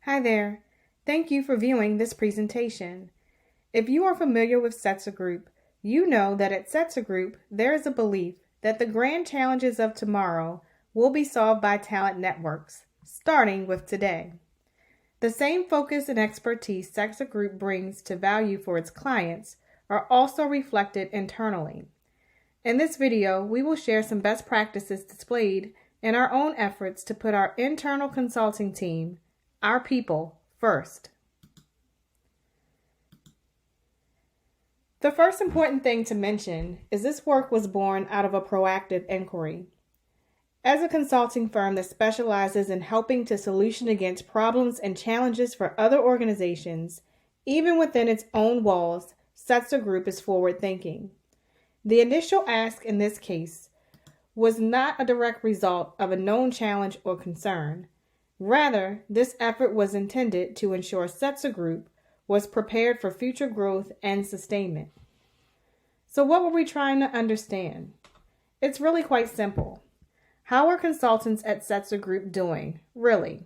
Hi there. Thank you for viewing this presentation. If you are familiar with Setzer Group, you know that at Setzer Group, there is a belief that the grand challenges of tomorrow will be solved by talent networks, starting with today. The same focus and expertise Setzer Group brings to value for its clients are also reflected internally. In this video, we will share some best practices displayed in our own efforts to put our internal consulting team, our people, first. The first important thing to mention is this work was born out of a proactive inquiry. As a consulting firm that specializes in helping to solution against problems and challenges for other organizations, even within its own walls, Setzer Group is forward-thinking. The initial ask in this case was not a direct result of a known challenge or concern. Rather, this effort was intended to ensure Setzer Group was prepared for future growth and sustainment. So what were we trying to understand? It's really quite simple. How are consultants at Setzer Group doing, really?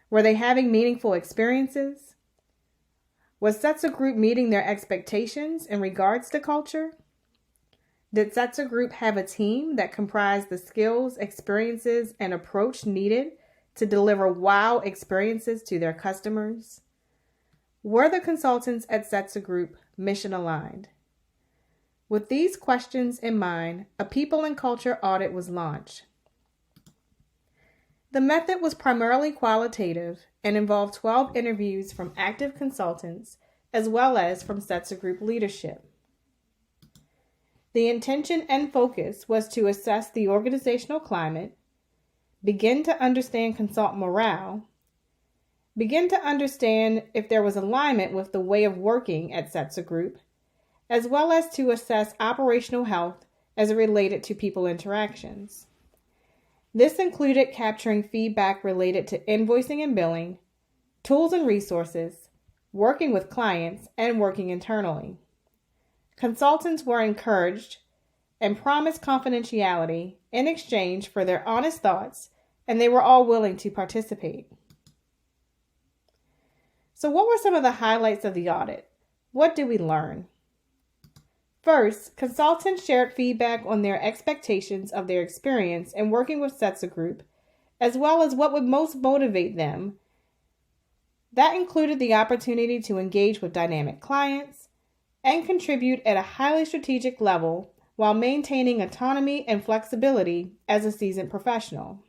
Were they having meaningful experiences? Was Setzer Group meeting their expectations in regards to culture? Did Setzer Group have a team that comprised the skills, experiences, and approach needed to deliver wow experiences to their customers? Were the consultants at Setzer Group mission aligned? With these questions in mind, a people and culture audit was launched. The method was primarily qualitative and involved 12 interviews from active consultants as well as from Setzer Group leadership. The intention and focus was to assess the organizational climate, begin to understand consultant morale, begin to understand if there was alignment with the way of working at Setzer Group, as well as to assess operational health as it related to people interactions. This included capturing feedback related to invoicing and billing, tools and resources, working with clients, and working internally. Consultants were encouraged and promised confidentiality in exchange for their honest thoughts, and they were all willing to participate. So what were some of the highlights of the audit? What did we learn? First, consultants shared feedback on their expectations of their experience in working with Setzer Group, as well as what would most motivate them. That included the opportunity to engage with dynamic clients and contribute at a highly strategic level while maintaining autonomy and flexibility as a seasoned professional.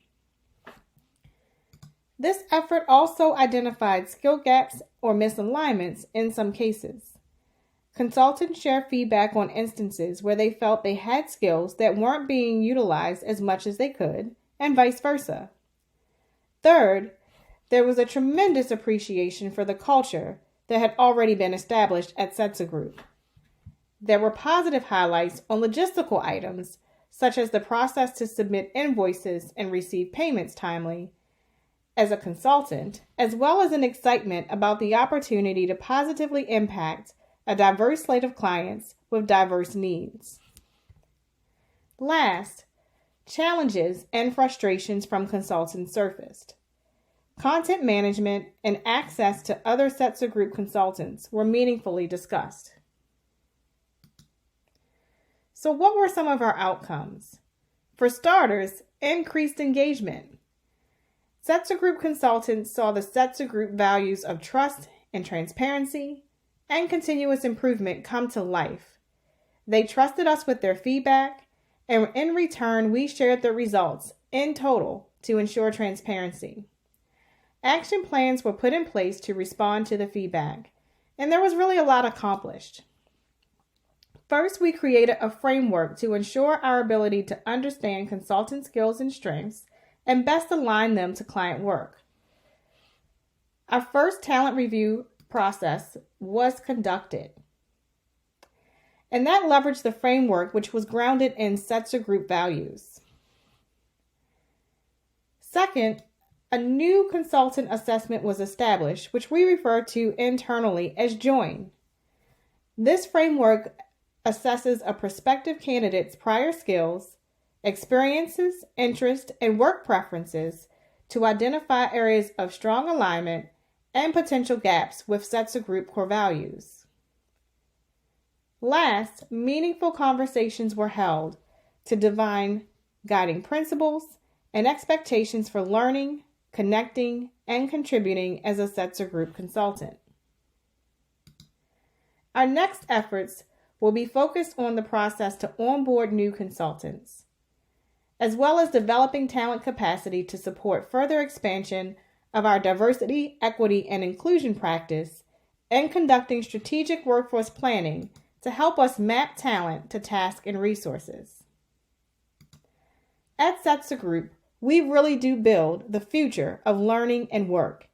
This effort also identified skill gaps or misalignments in some cases. Consultants shared feedback on instances where they felt they had skills that weren't being utilized as much as they could, and vice versa. Third, there was a tremendous appreciation for the culture that had already been established at Setzer Group. There were positive highlights on logistical items, such as the process to submit invoices and receive payments timely, as a consultant, as well as an excitement about the opportunity to positively impact a diverse slate of clients with diverse needs. Last, challenges and frustrations from consultants surfaced. Content management and access to other Setzer Group consultants were meaningfully discussed. So what were some of our outcomes? For starters, increased engagement. Setzer Group consultants saw the Setzer Group values of trust and transparency and continuous improvement come to life. They trusted us with their feedback, and in return, we shared the results in total to ensure transparency. Action plans were put in place to respond to the feedback, and there was really a lot accomplished. First, we created a framework to ensure our ability to understand consultant skills and strengths and best align them to client work. Our first talent review process was conducted, and that leveraged the framework which was grounded in Setzer Group values. Second, a new consultant assessment was established, which we refer to internally as JOIN. This framework assesses a prospective candidate's prior skills, experiences, interests, and work preferences to identify areas of strong alignment and potential gaps with SETSA Group core values. Last, meaningful conversations were held to define guiding principles and expectations for learning, connecting, and contributing as a SETSA Group consultant. Our next efforts will be focused on the process to onboard new consultants, as well as developing talent capacity to support further expansion of our diversity, equity, and inclusion practice, and conducting strategic workforce planning to help us map talent to task and resources. At SETSA Group, we really do build the future of learning and work.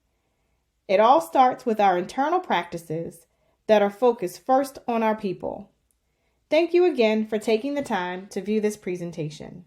It all starts with our internal practices that are focused first on our people. Thank you again for taking the time to view this presentation.